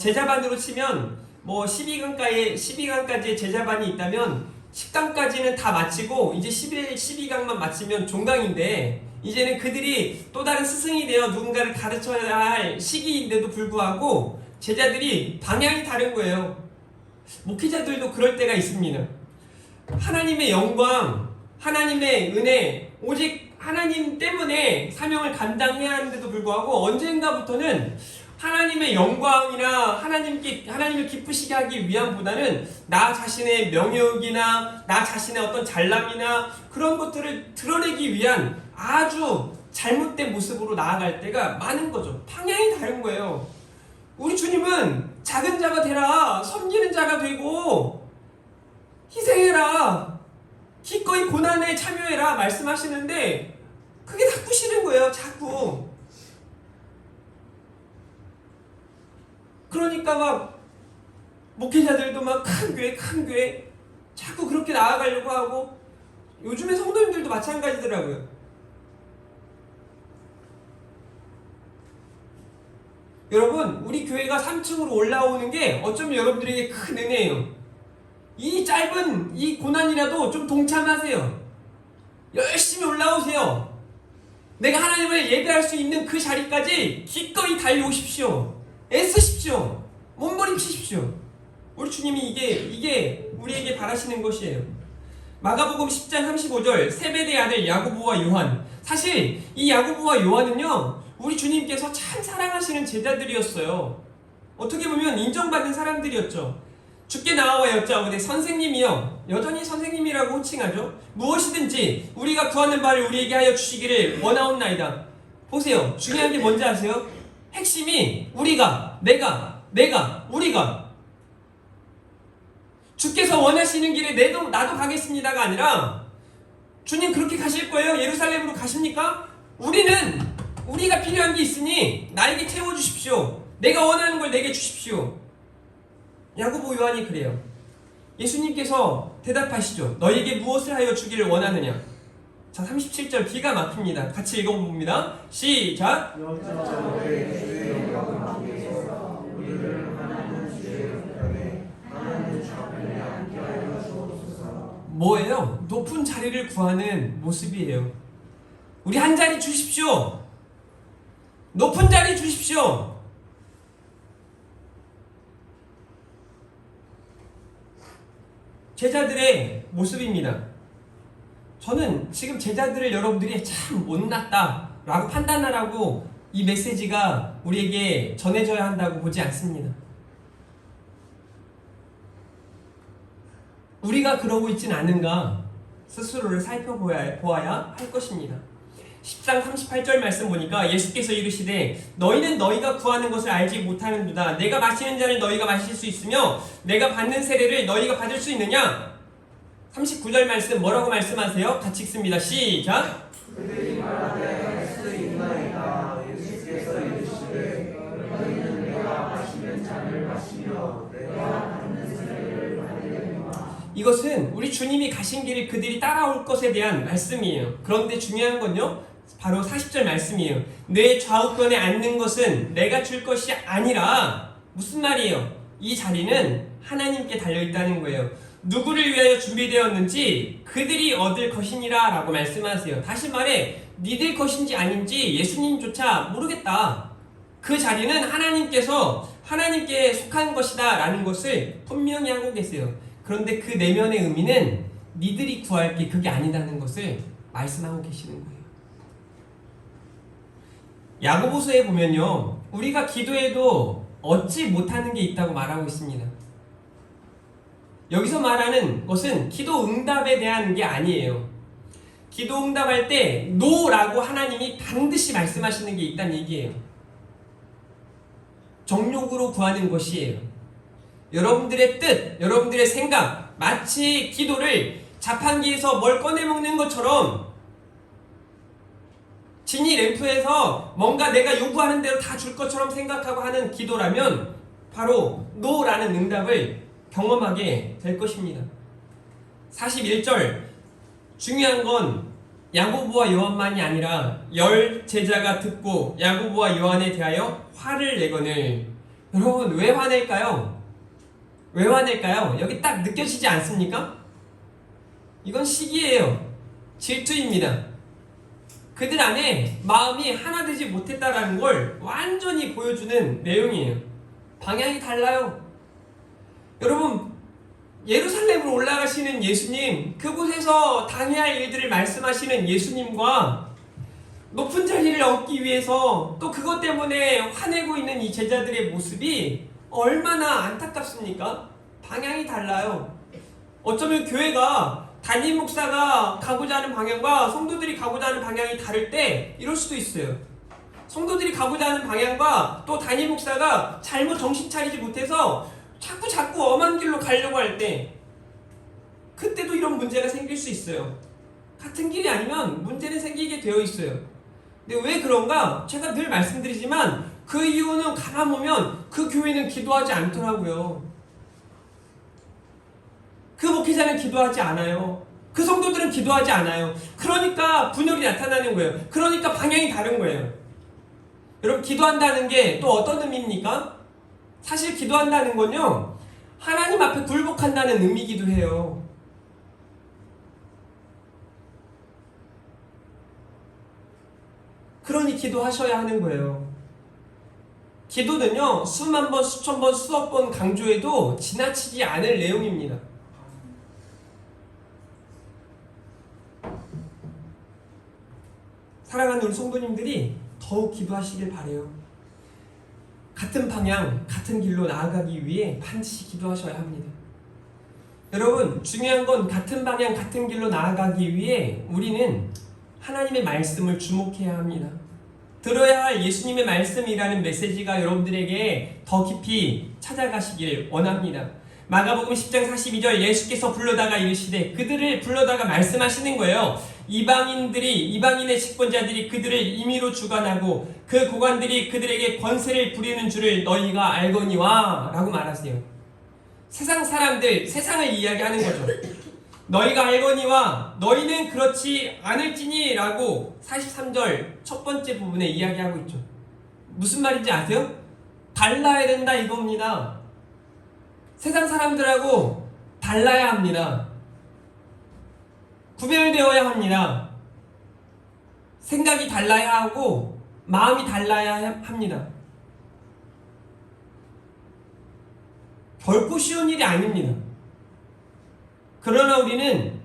제자반으로 치면 뭐 12강까지의 제자반이 있다면 10강까지는 다 마치고 이제 12강만 마치면 종강인데, 이제는 그들이 또 다른 스승이 되어 누군가를 가르쳐야 할 시기인데도 불구하고 제자들이 방향이 다른 거예요. 목회자들도 그럴 때가 있습니다. 하나님의 영광, 하나님의 은혜, 오직 하나님 때문에 사명을 감당해야 하는데도 불구하고 언젠가부터는 하나님의 영광이나 하나님을 기쁘시게 하기 위함보다는 나 자신의 명예욕이나 나 자신의 어떤 잘남이나 그런 것들을 드러내기 위한 아주 잘못된 모습으로 나아갈 때가 많은 거죠. 방향이 다른 거예요. 우리 주님은 작은 자가 되라, 섬기는 자가 되고 희생해라, 기꺼이 고난에 참여해라 말씀하시는데 그게 자꾸 싫은 거예요. 자꾸. 그러니까 막 목회자들도 막 큰 교회 자꾸 그렇게 나아가려고 하고, 요즘에 성도님들도 마찬가지더라고요. 여러분, 우리 교회가 3층으로 올라오는 게 어쩌면 여러분들에게 큰 은혜예요. 이 짧은 이 고난이라도 좀 동참하세요. 열심히 올라오세요. 내가 하나님을 예배할 수 있는 그 자리까지 기꺼이 달려오십시오. 애쓰십시오. 몸부림치십시오. 우리 주님이 이게 우리에게 바라시는 것이에요. 마가복음 10장 35절, 세베대의 아들 야고보와 요한. 사실 이 야고보와 요한은요, 우리 주님께서 참 사랑하시는 제자들이었어요. 어떻게 보면 인정받는 사람들이었죠. 주께 나와 여짜오되 선생님이여, 여전히 선생님이라고 호칭하죠. 무엇이든지 우리가 구하는 바를 우리에게 하여 주시기를 원하옵나이다. 보세요. 중요한 게 뭔지 아세요? 핵심이 우리가, 우리가. 주께서 원하시는 길에 나도 가겠습니다가 아니라, 주님 그렇게 가실 거예요? 예루살렘으로 가십니까? 우리가 필요한 게 있으니 나에게 채워주십시오. 내가 원하는 걸 내게 주십시오. 야고보 요한이 그래요. 예수님께서 대답하시죠. 너에게 무엇을 하여 주기를 원하느냐? 자, 37절 기가 막힙니다. 같이 읽어봅니다. 시작. 뭐예요? 높은 자리를 구하는 모습이에요. 우리 한 자리 주십시오. 높은 자리 주십시오. 제자들의 모습입니다. 저는 지금 제자들을 여러분들이 참 못났다 라고 판단하라고 이 메시지가 우리에게 전해져야 한다고 보지 않습니다. 우리가 그러고 있진 않은가 스스로를 살펴보아야 할 것입니다. 10장 38절 말씀 보니까 예수께서 이르시되 너희는 너희가 구하는 것을 알지 못하는도다. 내가 마시는 잔을 너희가 마실 수 있으며 내가 받는 세례를 너희가 받을 수 있느냐? 39절 말씀 뭐라고 말씀하세요? 같이 읽습니다. 시작. 그들이 말하되 할 수 있나이다. 예수께서 이르시되 너희는 내가 마시는 잔을 마시며 내가 받는 세례를 받으려니와. 이것은 우리 주님이 가신 길을 그들이 따라올 것에 대한 말씀이에요. 그런데 중요한 건요, 바로 40절 말씀이에요. 내 좌우편에 앉는 것은 내가 줄 것이 아니라, 무슨 말이에요? 이 자리는 하나님께 달려있다는 거예요. 누구를 위하여 준비되었는지 그들이 얻을 것이니라 라고 말씀하세요. 다시 말해 니들 것인지 아닌지 예수님조차 모르겠다. 그 자리는 하나님께 속한 것이다 라는 것을 분명히 하고 계세요. 그런데 그 내면의 의미는 니들이 구할 게 그게 아니라는 것을 말씀하고 계시는 거예요. 야고보서에 보면요, 우리가 기도해도 얻지 못하는 게 있다고 말하고 있습니다. 여기서 말하는 것은 기도 응답에 대한 게 아니에요. 기도 응답할 때 노라고 하나님이 반드시 말씀하시는 게 있다는 얘기예요. 정욕으로 구하는 것이에요. 여러분들의 뜻, 여러분들의 생각, 마치 기도를 자판기에서 뭘 꺼내 먹는 것처럼 지니 램프에서 뭔가 내가 요구하는 대로 다 줄 것처럼 생각하고 하는 기도라면 바로 노라는 응답을 경험하게 될 것입니다. 41절, 중요한 건 야고보와 요한만이 아니라 10 제자가 듣고 야고보와 요한에 대하여 화를 내거늘. 여러분, 왜 화낼까요? 왜 화낼까요? 여기 딱 느껴지지 않습니까? 이건 시기예요. 질투입니다. 그들 안에 마음이 하나 되지 못했다라는 걸 완전히 보여주는 내용이에요. 방향이 달라요. 여러분, 예루살렘으로 올라가시는 예수님, 그곳에서 당해할 일들을 말씀하시는 예수님과 높은 자리를 얻기 위해서 또 그것 때문에 화내고 있는 이 제자들의 모습이 얼마나 안타깝습니까? 방향이 달라요. 어쩌면 교회가 담임 목사가 가고자 하는 방향과 성도들이 가고자 하는 방향이 다를 때 이럴 수도 있어요. 성도들이 가고자 하는 방향과 또 담임 목사가 잘못 정신 차리지 못해서 자꾸 엄한 길로 가려고 할 때 그때도 이런 문제가 생길 수 있어요. 같은 길이 아니면 문제는 생기게 되어 있어요. 근데 왜 그런가? 제가 늘 말씀드리지만 그 이유는 가만 보면 그 교회는 기도하지 않더라고요. 그 목회자는 기도하지 않아요. 그 성도들은 기도하지 않아요. 그러니까 분열이 나타나는 거예요. 그러니까 방향이 다른 거예요. 여러분, 기도한다는 게 또 어떤 의미입니까? 사실 기도한다는 건요, 하나님 앞에 굴복한다는 의미이기도 해요. 그러니 기도하셔야 하는 거예요. 기도는요, 수만 번, 수천 번, 수억 번 강조해도 지나치지 않을 내용입니다. 사랑하는 우리 성도님들이 더욱 기도하시길 바라요. 같은 방향, 같은 길로 나아가기 위해 반드시 기도하셔야 합니다. 여러분, 중요한 건 같은 방향, 같은 길로 나아가기 위해 우리는 하나님의 말씀을 주목해야 합니다. 들어야 할 예수님의 말씀이라는 메시지가 여러분들에게 더 깊이 찾아가시길 원합니다. 마가복음 10장 42절, 예수께서 불러다가 이르시되, 그들을 불러다가 말씀하시는 거예요. 이방인의 직분자들이 그들을 임의로 주관하고 그 고관들이 그들에게 권세를 부리는 줄을 너희가 알거니와 라고 말하세요. 세상 사람들, 세상을 이야기하는 거죠. 너희가 알거니와 너희는 그렇지 않을지니 라고 43절 첫 번째 부분에 이야기하고 있죠. 무슨 말인지 아세요? 달라야 된다 이겁니다. 세상 사람들하고 달라야 합니다. 구별되어야 합니다. 생각이 달라야 하고 마음이 달라야 합니다. 결코 쉬운 일이 아닙니다. 그러나 우리는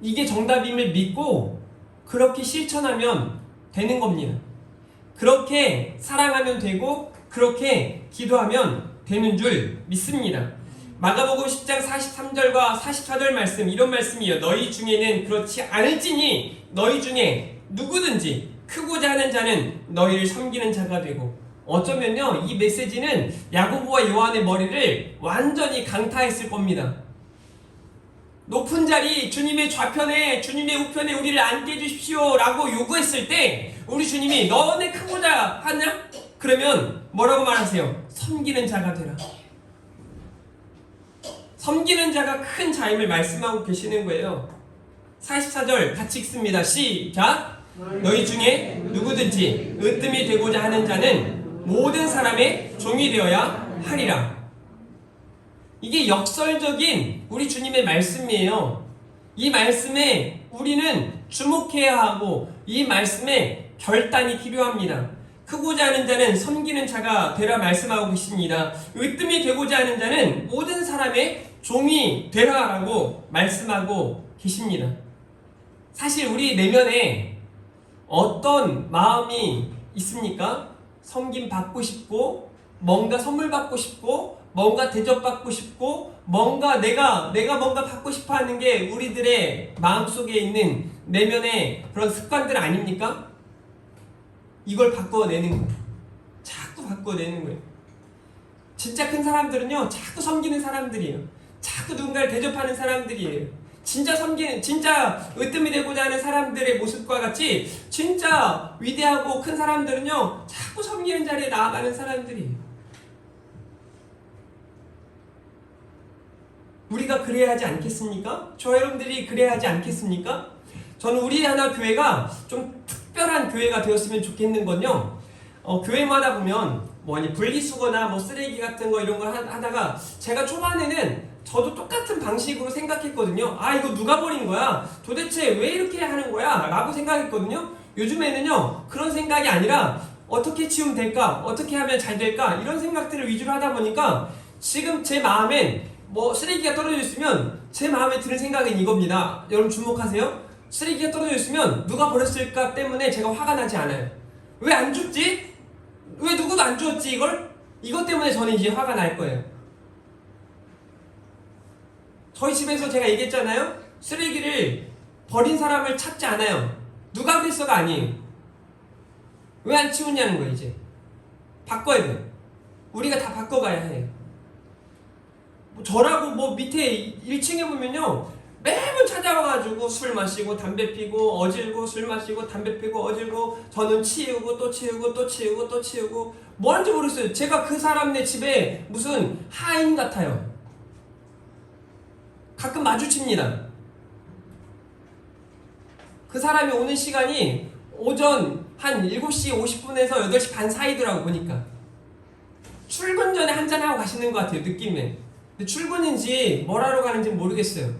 이게 정답임을 믿고 그렇게 실천하면 되는 겁니다. 그렇게 사랑하면 되고 그렇게 기도하면 되는 줄 믿습니다. 마가복음 10장 43절과 44절 말씀, 이런 말씀이에요. 너희 중에는 그렇지 않을지니 너희 중에 누구든지 크고자 하는 자는 너희를 섬기는 자가 되고, 어쩌면요 이 메시지는 야고보와 요한의 머리를 완전히 강타했을 겁니다. 높은 자리 주님의 좌편에 주님의 우편에 우리를 앉게 해주십시오 라고 요구했을 때 우리 주님이 너네 크고자 하냐? 그러면 뭐라고 말하세요? 섬기는 자가 되라. 섬기는 자가 큰 자임을 말씀하고 계시는 거예요. 44절 같이 읽습니다. 시작! 너희 중에 누구든지 으뜸이 되고자 하는 자는 모든 사람의 종이 되어야 하리라. 이게 역설적인 우리 주님의 말씀이에요. 이 말씀에 우리는 주목해야 하고 이 말씀에 결단이 필요합니다. 크고자 하는 자는 섬기는 자가 되라 말씀하고 계십니다. 으뜸이 되고자 하는 자는 모든 사람의 종이 되라라고 말씀하고 계십니다. 사실 우리 내면에 어떤 마음이 있습니까? 섬김 받고 싶고, 뭔가 선물 받고 싶고, 뭔가 대접받고 싶고, 뭔가 내가 뭔가 받고 싶어 하는 게 우리들의 마음속에 있는 내면의 그런 습관들 아닙니까? 이걸 바꿔내는 거예요. 자꾸 바꿔내는 거예요. 진짜 큰 사람들은요, 자꾸 섬기는 사람들이에요. 자꾸 누군가를 대접하는 사람들이에요. 진짜 으뜸이 되고자 하는 사람들의 모습과 같이 진짜 위대하고 큰 사람들은요, 자꾸 섬기는 자리에 나아가는 사람들이에요. 우리가 그래야 하지 않겠습니까? 저 여러분들이 그래야 하지 않겠습니까? 저는 우리 하나 교회가 좀 특별한 교회가 되었으면 좋겠는 건요, 교회마다 보면 분리수거나 쓰레기 같은 거 이런 걸 하다가 제가 초반에는 저도 똑같은 방식으로 생각했거든요. 아, 이거 누가 버린 거야? 도대체 왜 이렇게 하는 거야? 라고 생각했거든요. 요즘에는요, 그런 생각이 아니라 어떻게 치우면 될까? 어떻게 하면 잘 될까? 이런 생각들을 위주로 하다 보니까 지금 제 마음엔 쓰레기가 떨어져 있으면 제 마음에 드는 생각은 이겁니다. 여러분 주목하세요. 쓰레기가 떨어져 있으면 누가 버렸을까 때문에 제가 화가 나지 않아요. 왜 안 줍지? 왜 누구도 안 주었지 이걸? 이것 때문에 저는 이제 화가 날 거예요. 저희 집에서 제가 얘기했잖아요. 쓰레기를 버린 사람을 찾지 않아요. 누가 그랬어가 아니에요. 왜 안 치우냐는 거예요. 이제 바꿔야 돼요. 우리가 다 바꿔가야 해요. 저라고 밑에 1층에 보면요, 매번 찾아와가지고 술 마시고 담배 피고 어질고, 술 마시고 담배 피고 어질고, 저는 치우고 또 치우고 또 치우고 또 치우고, 뭐 하는지 모르겠어요. 제가 그 사람네 집에 무슨 하인 같아요. 가끔 마주칩니다. 그 사람이 오는 시간이 오전 한 7시 50분에서 8시 반 사이더라고 보니까. 출근 전에 한잔하고 가시는 것 같아요, 느낌에. 근데 출근인지 뭘 하러 가는지 모르겠어요.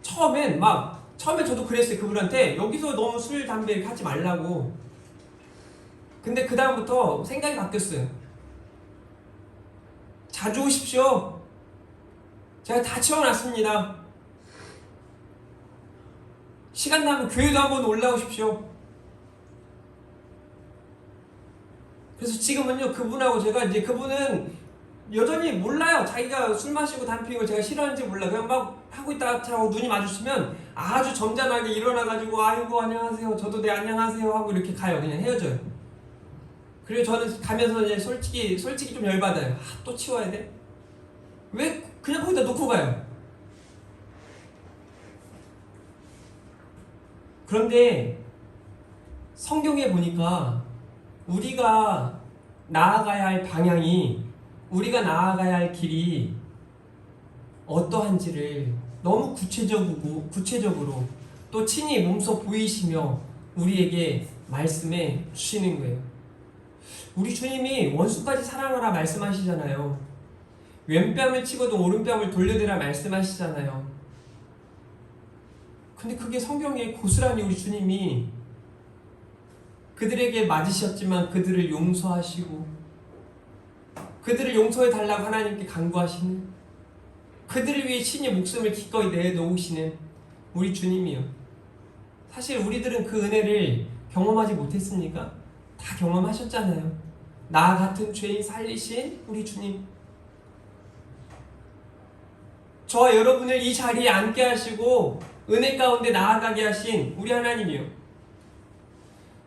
처음에 저도 그랬어요. 그분한테 여기서 너무 술, 담배 이렇게 하지 말라고. 근데 그 다음부터 생각이 바뀌었어요. 자주 오십시오. 제가 다 치워놨습니다. 시간 나면 교회도 한번 올라오십시오. 그래서 지금은요, 그분하고 제가 이제, 그분은 여전히 몰라요. 자기가 술 마시고 담배 피는 걸 제가 싫어하는지 몰라. 그냥 막 하고 있다가 저하고 눈이 마주치면 아주 점잖하게 일어나가지고, 아이고 안녕하세요, 저도 네 안녕하세요 하고 이렇게 가요. 그냥 헤어져요. 그리고 저는 가면서 이제 솔직히 좀 열받아요. 또 치워야 돼? 왜 그냥 거기다 놓고 가요? 그런데 성경에 보니까 우리가 나아가야 할 방향이, 우리가 나아가야 할 길이 어떠한지를 너무 구체적으로 또 친히 몸소 보이시며 우리에게 말씀해 주시는 거예요. 우리 주님이 원수까지 사랑하라 말씀하시잖아요. 왼뺨을 치고도 오른뺨을 돌려대라 말씀하시잖아요. 근데 그게 성경에 고스란히 우리 주님이 그들에게 맞으셨지만 그들을 용서하시고 그들을 용서해 달라고 하나님께 간구하시는, 그들을 위해 친히 목숨을 기꺼이 내놓으시는 우리 주님이요. 사실 우리들은 그 은혜를 경험하지 못했습니까? 다 경험하셨잖아요. 나 같은 죄인 살리신 우리 주님, 저와 여러분을 이 자리에 앉게 하시고 은혜 가운데 나아가게 하신 우리 하나님이요.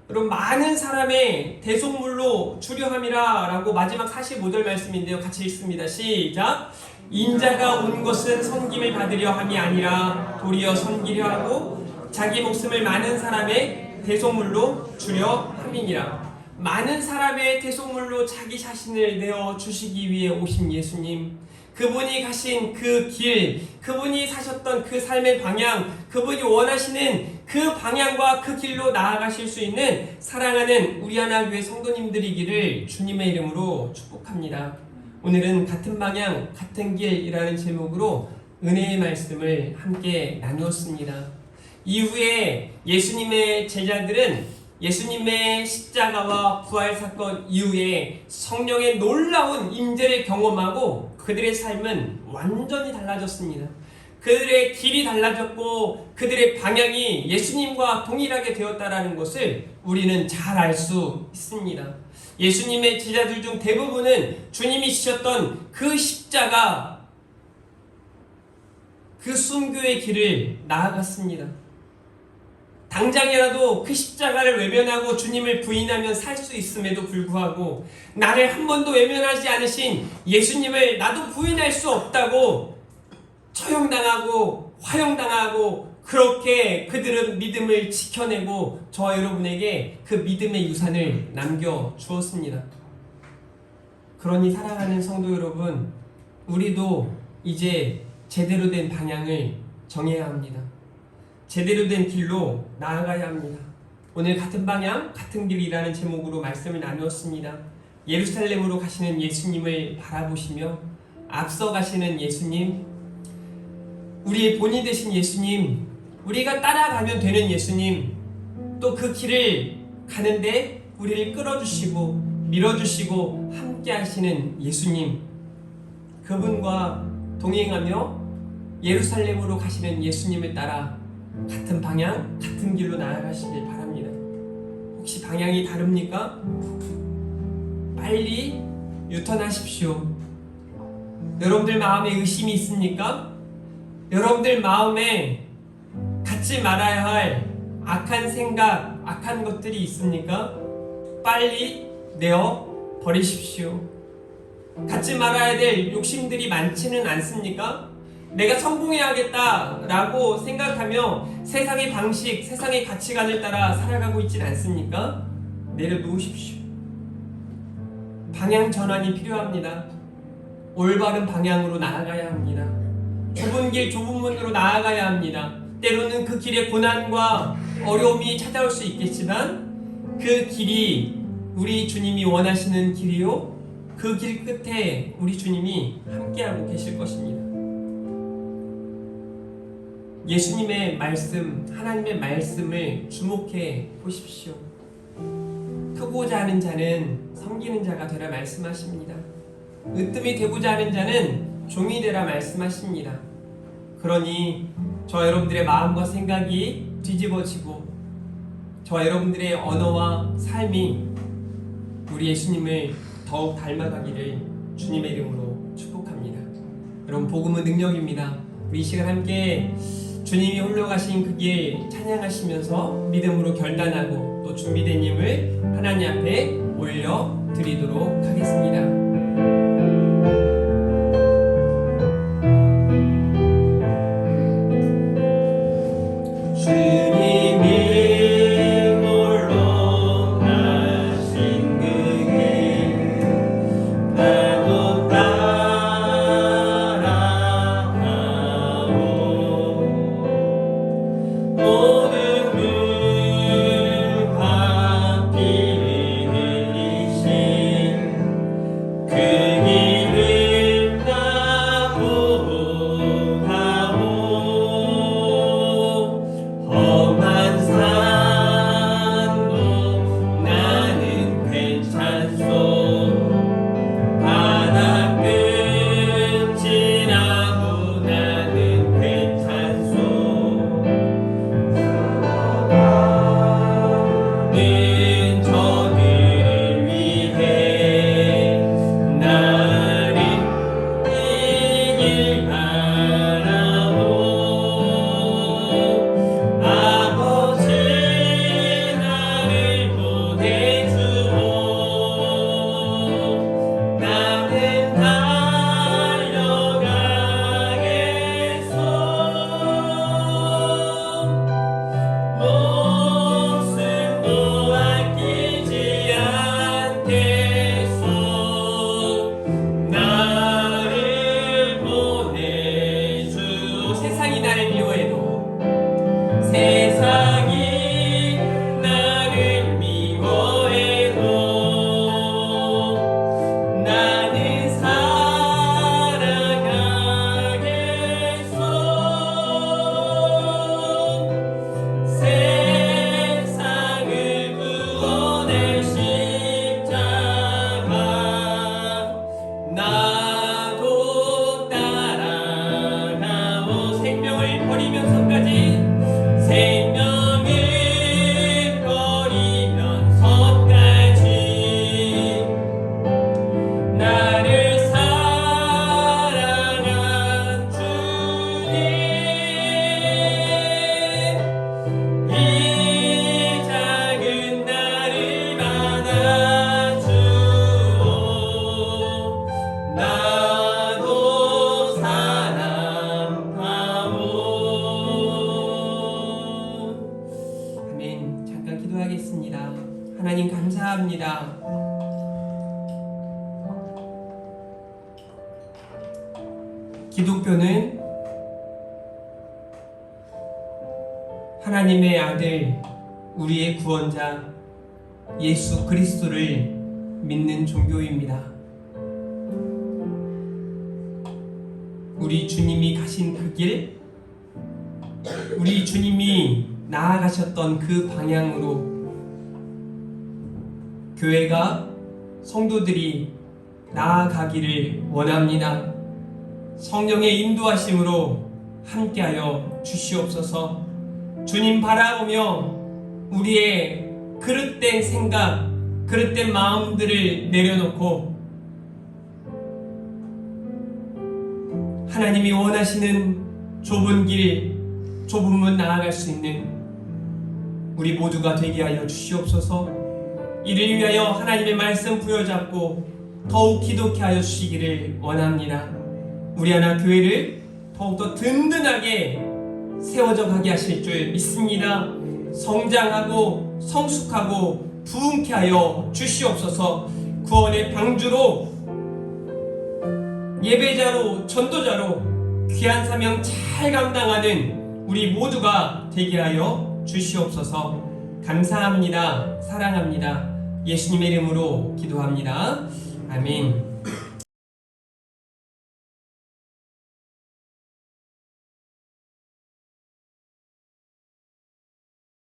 여러분, 많은 사람의 대속물로 주려함이라 라고 마지막 45절 말씀인데요. 같이 읽습니다. 시작. 인자가 온 것은 섬김을 받으려 함이 아니라 도리어 섬기려 하고 자기 목숨을 많은 사람의 대속물로 주려 함이니라. 많은 사람의 대속물로 자기 자신을 내어 주시기 위해 오신 예수님, 그분이 가신 그 길, 그분이 사셨던 그 삶의 방향, 그분이 원하시는 그 방향과 그 길로 나아가실 수 있는 사랑하는 우리 하나교회 성도님들이기를 주님의 이름으로 축복합니다. 오늘은 같은 방향, 같은 길이라는 제목으로 은혜의 말씀을 함께 나누었습니다. 이후에 예수님의 제자들은 예수님의 십자가와 부활 사건 이후에 성령의 놀라운 임재를 경험하고 그들의 삶은 완전히 달라졌습니다. 그들의 길이 달라졌고 그들의 방향이 예수님과 동일하게 되었다라는 것을 우리는 잘 알 수 있습니다. 예수님의 제자들 중 대부분은 주님이 지셨던 그 십자가, 그 순교의 길을 나아갔습니다. 당장이라도 그 십자가를 외면하고 주님을 부인하면 살 수 있음에도 불구하고 나를 한 번도 외면하지 않으신 예수님을 나도 부인할 수 없다고 처형당하고 화형당하고 그렇게 그들은 믿음을 지켜내고 저와 여러분에게 그 믿음의 유산을 남겨주었습니다. 그러니 사랑하는 성도 여러분, 우리도 이제 제대로 된 방향을 정해야 합니다. 제대로 된 길로 나아가야 합니다. 오늘 같은 방향, 같은 길이라는 제목으로 말씀을 나누었습니다. 예루살렘으로 가시는 예수님을 바라보시며 앞서 가시는 예수님, 우리의 본이 되신 예수님, 우리가 따라가면 되는 예수님, 또 그 길을 가는데 우리를 끌어주시고 밀어주시고 함께 하시는 예수님, 그분과 동행하며 예루살렘으로 가시는 예수님을 따라 같은 방향, 같은 길로 나아가시길 바랍니다. 혹시 방향이 다릅니까? 빨리 유턴하십시오. 여러분들 마음에 의심이 있습니까? 여러분들 마음에 갖지 말아야 할 악한 생각, 악한 것들이 있습니까? 빨리 내어 버리십시오. 갖지 말아야 될 욕심들이 많지는 않습니까? 내가 성공해야겠다라고 생각하며 세상의 방식, 세상의 가치관을 따라 살아가고 있진 않습니까? 내려놓으십시오. 방향 전환이 필요합니다. 올바른 방향으로 나아가야 합니다. 좁은 길, 좁은 문으로 나아가야 합니다. 때로는 그 길에 고난과 어려움이 찾아올 수 있겠지만 그 길이 우리 주님이 원하시는 길이요, 그 길 끝에 우리 주님이 함께하고 계실 것입니다. 예수님의 말씀, 하나님의 말씀을 주목해 보십시오. 크고자 하는 자는 섬기는 자가 되라 말씀하십니다. 으뜸이 되고자 하는 자는 종이 되라 말씀하십니다. 그러니 저와 여러분들의 마음과 생각이 뒤집어지고 저와 여러분들의 언어와 삶이 우리 예수님을 더욱 닮아가기를 주님의 이름으로 축복합니다. 여러분, 복음은 능력입니다. 우리 이 시간 함께 주님이 홀로 가신 그 길 찬양하시면서 믿음으로 결단하고 또 준비된 힘을 하나님 앞에 올려드리도록 하겠습니다. 생명을 버리면서까지 나를 사랑한 주님, 이 작은 나를 받아주오. 나도 사랑하오. 아멘. 잠깐 기도하겠습니다. 하나님 감사합니다. 기독교는 하나님의 아들, 우리의 구원자 예수 그리스도를 믿는 종교입니다. 우리 주님이 가신 그 길, 우리 주님이 나아가셨던 그 방향으로 교회가, 성도들이 나아가기를 원합니다. 성령의 인도하심으로 함께하여 주시옵소서. 주님 바라보며 우리의 그릇된 생각, 그릇된 마음들을 내려놓고 하나님이 원하시는 좁은 길, 좁은 문 나아갈 수 있는 우리 모두가 되게 하여 주시옵소서. 이를 위하여 하나님의 말씀 부여잡고 더욱 기독케 하여 주시기를 원합니다. 우리 하나 교회를 더욱더 든든하게 세워져 가게 하실 줄 믿습니다. 성장하고 성숙하고 부흥케 하여 주시옵소서. 구원의 방주로, 예배자로, 전도자로 귀한 사명 잘 감당하는 우리 모두가 되게 하여 주시옵소서. 감사합니다. 사랑합니다. 예수님의 이름으로 기도합니다. 아멘.